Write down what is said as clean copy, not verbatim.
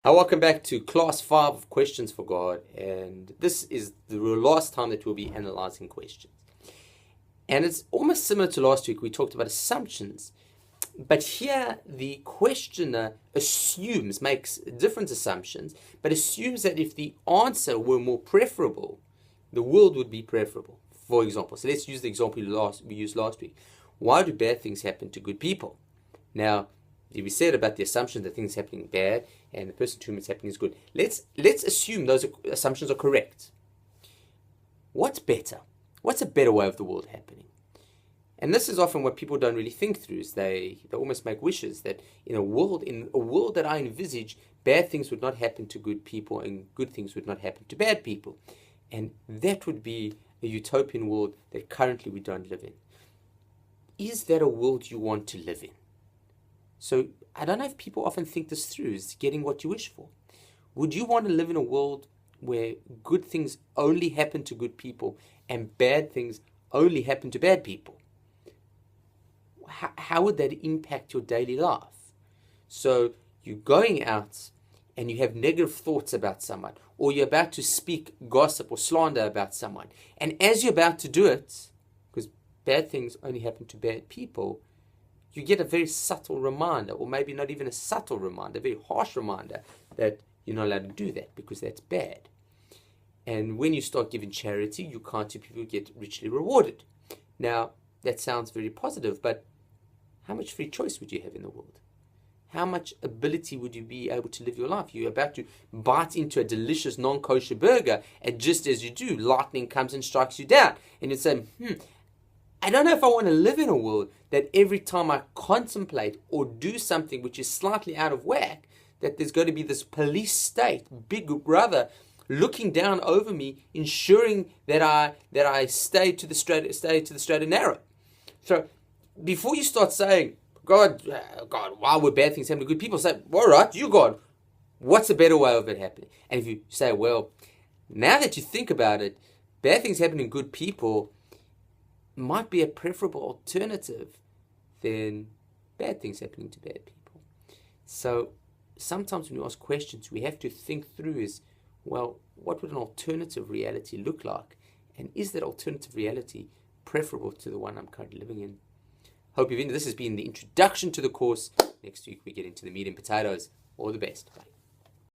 Hi, welcome back to class 5 of Questions for God, and this is the last time that we'll be analyzing questions. And it's almost similar to last week. We talked about assumptions, but here the questioner makes different assumptions, but assumes that if the answer were more preferable, the world would be preferable. For example, so let's use the example we used last week. Why do bad things happen to good people? Now, we said about the assumption that things are happening bad and the person to whom it's happening is good. Let's assume those assumptions are correct. What's better? What's a better way of the world happening? And this is often what people don't really think through. Is they almost make wishes that in a world that I envisage, bad things would not happen to good people and good things would not happen to bad people. And that would be a utopian world that currently we don't live in. Is that a world you want to live in? So I don't know if people often think this through, is getting what you wish for. Would you want to live in a world where good things only happen to good people and bad things only happen to bad people? How would that impact your daily life? So you're going out and you have negative thoughts about someone, or you're about to speak gossip or slander about someone. And as you're about to do it, because bad things only happen to bad people, you get a very subtle reminder, or maybe not even a subtle reminder, a very harsh reminder that you're not allowed to do that because that's bad. And when you start giving charity, you can't see people get richly rewarded. Now, that sounds very positive, but how much free choice would you have in the world? How much ability would you be able to live your life? You're about to bite into a delicious non-kosher burger, and just as you do, lightning comes and strikes you down. And you say, I don't know if I want to live in a world that every time I contemplate or do something which is slightly out of whack, that there's going to be this police state, big brother, looking down over me, ensuring that I stay to the straight and narrow. So before you start saying, God, why would bad things happen to good people? Say, all right, you God, what's a better way of it happening? And if you say, well, now that you think about it, bad things happen to good people might be a preferable alternative than bad things happening to bad people. So sometimes when we ask questions, we have to think through is, well, what would an alternative reality look like? And is that alternative reality preferable to the one I'm currently living in? Hope you've enjoyed. This has been the introduction to the course. Next week we get into the meat and potatoes. All the best. Bye.